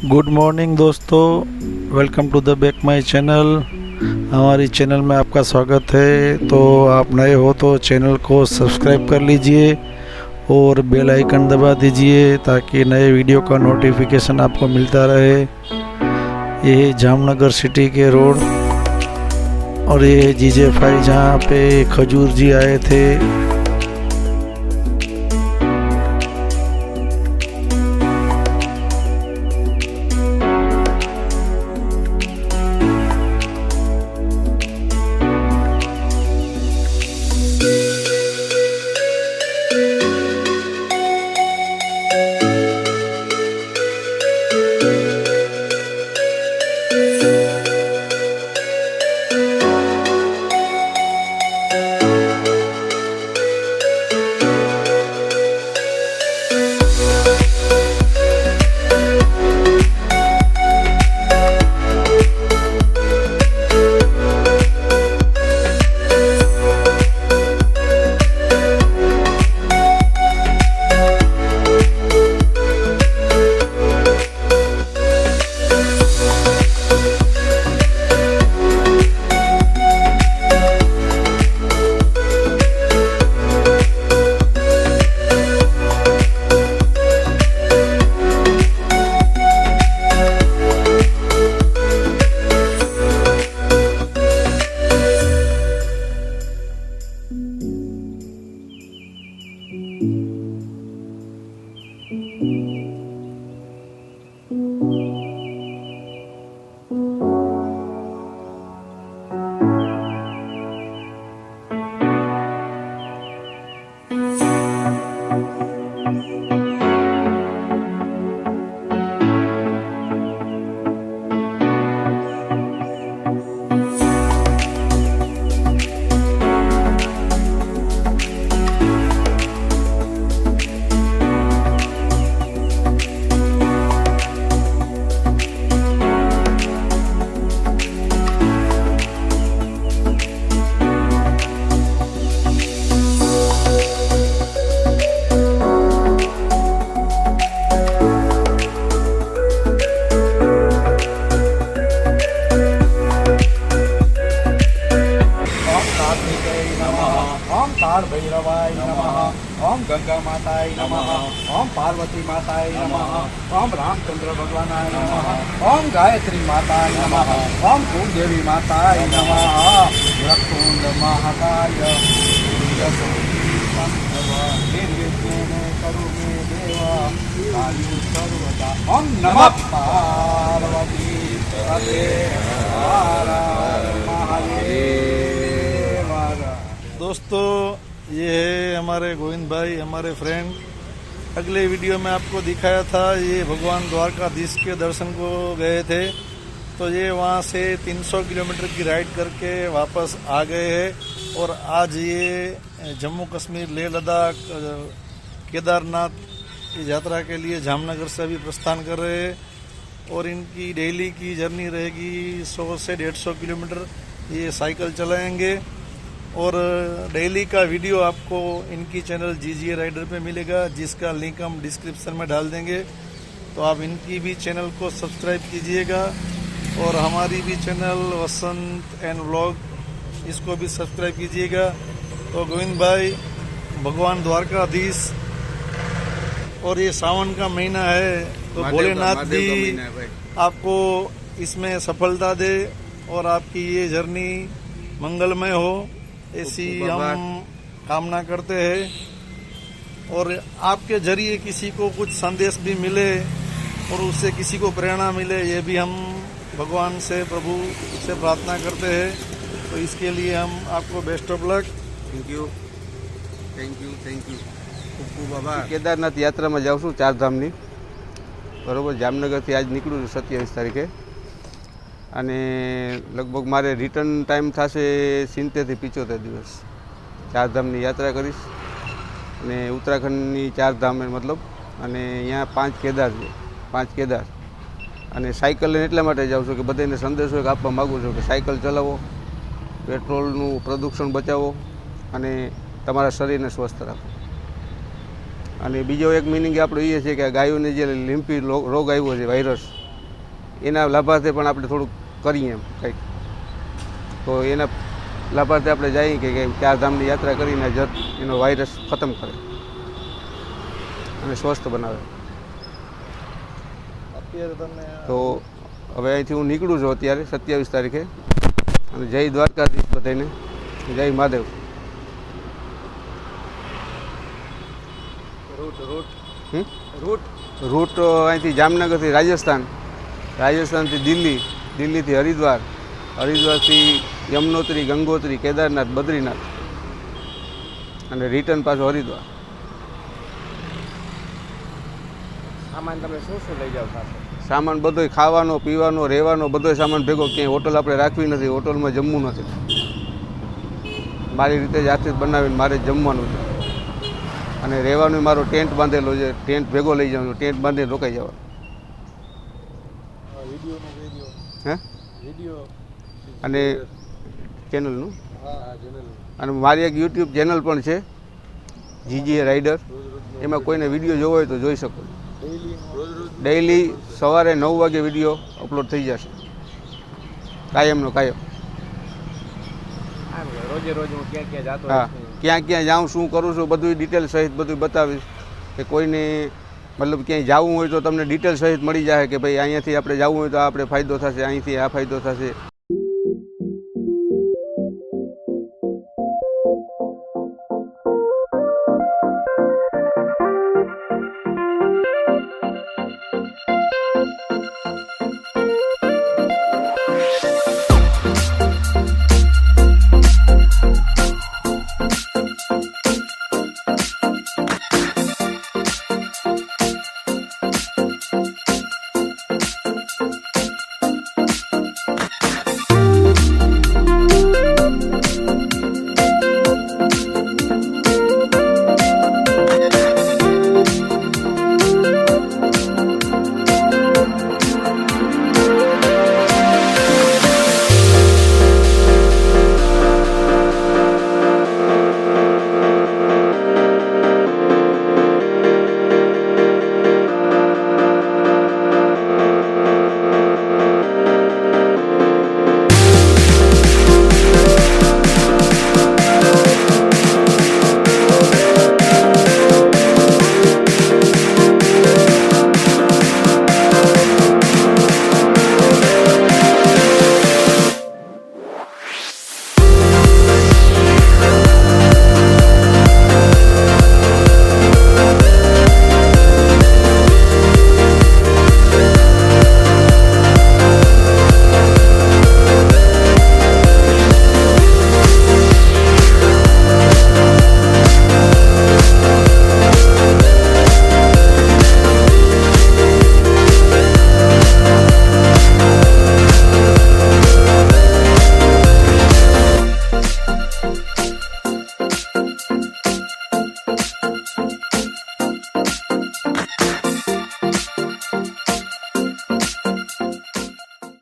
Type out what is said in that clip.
Good morning दोस्तों, welcome to the back my channel. हमारी channel में आपका स्वागत है। तो आप नए हो तो चैनल को सब्सक्राइब कर लीजिए और बेल आइकन दबा दीजिए ताकि नए वीडियो का नोटिफिकेशन आपको मिलता रहे। ये है जामनगर सिटी के रोड और ये है GJ5 जहाँ पे खजूर जी आए थे। ओम काल भैरवाय नमः। ओम गंगा माताय नमः। ओम पार्वती माताय नमः। ओम रामचंद्र भगवानाय नमः। ओम गायत्री माताय नमः। ओम कुलदेवी माताय नमः। वक्रतुंड महाकाय निर्विघ्नेन करो मे देवा कार्यं सर्वदा। ओम नमः पार्वती पते हर महादेव। दोस्तों, ये है हमारे गोविंद भाई, हमारे फ्रेंड। अगले वीडियो में आपको दिखाया था ये भगवान द्वारकाधीश के दर्शन को गए थे, तो ये वहाँ से 300 किलोमीटर की राइड करके वापस आ गए हैं और आज ये जम्मू कश्मीर, लेह लद्दाख, केदारनाथ की यात्रा के लिए जामनगर से अभी प्रस्थान कर रहे हैं और इनकी डेली की जर्नी रहेगी 100 से 150 किलोमीटर। ये साइकिल चलाएंगे और डेली का वीडियो आपको इनकी चैनल GJ राइडर पे मिलेगा, जिसका लिंक हम डिस्क्रिप्शन में डाल देंगे। तो आप इनकी भी चैनल को सब्सक्राइब कीजिएगा और हमारी भी चैनल वसंत एंड व्लॉग, इसको भी सब्सक्राइब कीजिएगा। तो गोविंद भाई, भगवान द्वारकाधीश, और ये सावन का महीना है, तो भोलेनाथ जी आपको इसमें सफलता दे और आपकी ये जर्नी मंगलमय हो, ऐसी हम कामना करते हैं। और आपके जरिए किसी को कुछ संदेश भी मिले और उससे किसी को प्रेरणा मिले, ये भी हम भगवान से, प्रभु से प्रार्थना करते हैं। तो इसके लिए हम आपको best of luck. Thank you thank you thank you खूब खूब आभार। केदारनाथ यात्रा में जाऊँ છું ચારધામની, બરાબર। જામનગરથી આજ નીકળું છું 27 તારીખે અને લગભગ મારે રિટર્ન ટાઈમ થશે 70 થી 75 દિવસ। ચારધામની યાત્રા કરીશ અને ઉત્તરાખંડની ચારધામ મતલબ, અને અહીંયા 5 કેદાર છે, 5 કેદાર। અને સાયકલ લઈને એટલા માટે જાઉં છું કે બધાને સંદેશો એક આપવા માગું છું કે સાયકલ ચલાવો, પેટ્રોલનું પ્રદૂષણ બચાવો અને તમારા શરીરને સ્વસ્થ રાખો। અને બીજો એક મિનિંગ આપણો એ છે કે ગાયોને જે લીમ્પી રોગ આવ્યો છે, વાયરસ, એના લાભાર્થે પણ આપણે થોડુંક કરીએ એમ કંઈક. તો એના લાભાર્થે આપણે જઈએ કે ચારધામની યાત્રા કરીને એનો વાયરસ ખતમ કરે અને સ્વસ્થ બનાવે. અત્યારે તમે તો હવે અહીંથી હું નીકળું છું અત્યારે 27 તારીખે. અને જય દ્વારકાધીશ બધાને, જય મહાદેવ. રૂટ અહીંથી જામનગરથી રાજસ્થાન, રાજસ્થાનથી દિલ્હી, દિલ્હીથી હરિદ્વાર, હરિદ્વારથી યમનોત્રી, ગંગોત્રી, કેદારનાથ, બદ્રીનાથ અને રિટર્ન પાછો હરિદ્વાર. સામાન તમે શું શું લઈ જાઓ સાથે? સામાન બધોય ખાવાનો, પીવાનો, રહેવાનો બધોય સામાન ભેગો. ક્યાંય હોટલ આપણે રાખવી નથી, હોટલમાં જમવું નથી. મારી રીતે જ હાથે જ બનાવીને મારે જ જમવાનું છે. અને રહેવાનું મારો ટેન્ટ બાંધેલો છે, ટેન્ટ ભેગો લઈ જવાનો, ટેન્ટ બાંધીને રોકાઈ જવાનું. હે અને ચેનલનું અને મારી એક યુટ્યુબ ચેનલ પણ છે જીજી રાઇડર. એમાં કોઈને વિડીયો જોવો હોય તો જોઈ શકો. ડેઈલી સવારે 9 વાગે વિડીયો અપલોડ થઈ જશે, કાયમનો કાયમ. રોજે રોજ હું ક્યાં ક્યાં જાતો હા, ક્યાં ક્યાં જાઉં, શું કરું છું, બધું ડિટેલ સહિત બધું બતાવીશ. કે કોઈને મતલબ ક્યાંય જવું હોય તો તમને ડિટેલ સહિત મળી જાય કે ભાઈ અહીંયાથી આપણે જવું હોય તો આપણે ફાયદો થશે, અહીંથી આ ફાયદો થશે.